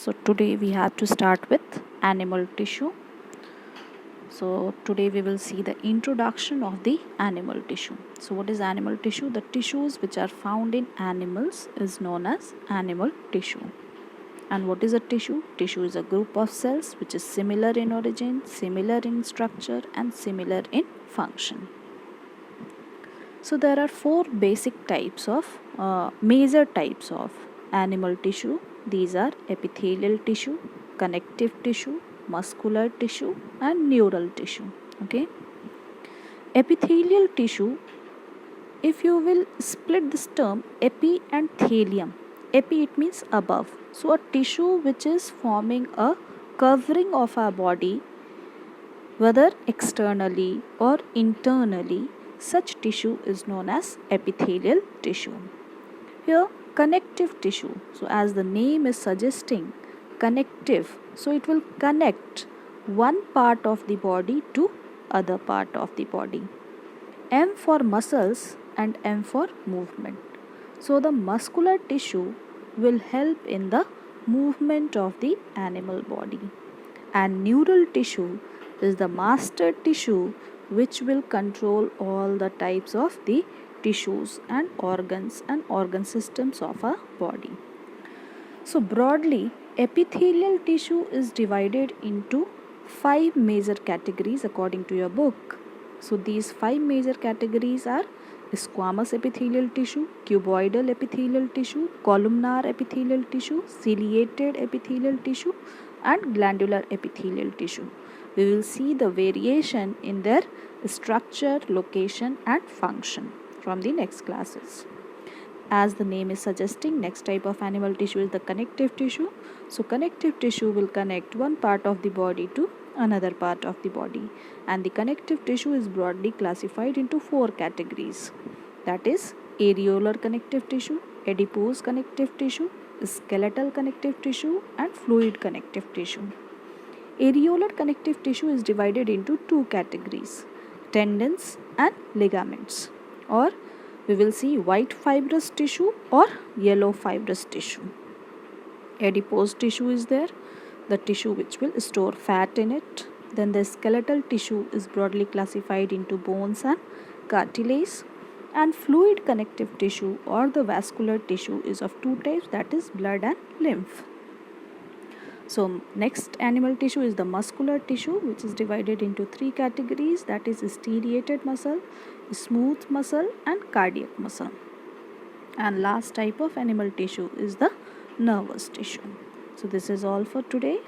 So today we have to start with animal tissue. So today we will see the introduction of the animal tissue. So what is animal tissue? The tissues which are found in animals is known as animal tissue. And what is a tissue? Tissue is a group of cells which is similar in origin, similar in structure and similar in function. So there are four basic types of major types of animal tissue. These are epithelial tissue, connective tissue, muscular tissue and neural tissue. Okay. Epithelial tissue, if you will split this term epi and thelium. Epi, it means above. So a tissue which is forming a covering of our body, whether externally or internally, such tissue is known as epithelial tissue. Here, connective tissue. So as the name is suggesting, connective. So it will connect one part of the body to other part of the body. M for muscles and M for movement. So the muscular tissue will help in the movement of the animal body. And neural tissue is the master tissue which will control all the types of the tissues and organ systems of our body. So broadly, epithelial tissue is divided into 5 major categories according to your book. So these 5 major categories are squamous epithelial tissue, cuboidal epithelial tissue, columnar epithelial tissue, ciliated epithelial tissue and glandular epithelial tissue. We will see the variation in their structure, location and function from the next classes. As the name is suggesting, next type of animal tissue is the connective tissue. So connective tissue will connect one part of the body to another part of the body, and the connective tissue is broadly classified into 4 categories, that is areolar connective tissue, adipose connective tissue, skeletal connective tissue and fluid connective tissue. Areolar connective tissue is divided into 2 categories, tendons and ligaments, or we will see white fibrous tissue or yellow fibrous tissue. Adipose tissue is there, the tissue which will store fat in it. Then the skeletal tissue is broadly classified into bones and cartilage. And fluid connective tissue or the vascular tissue is of 2 types, that is blood and lymph. So next animal tissue is the muscular tissue, which is divided into 3 categories, that is striated muscle, smooth muscle and cardiac muscle. And last type of animal tissue is the nervous tissue. So this is all for today.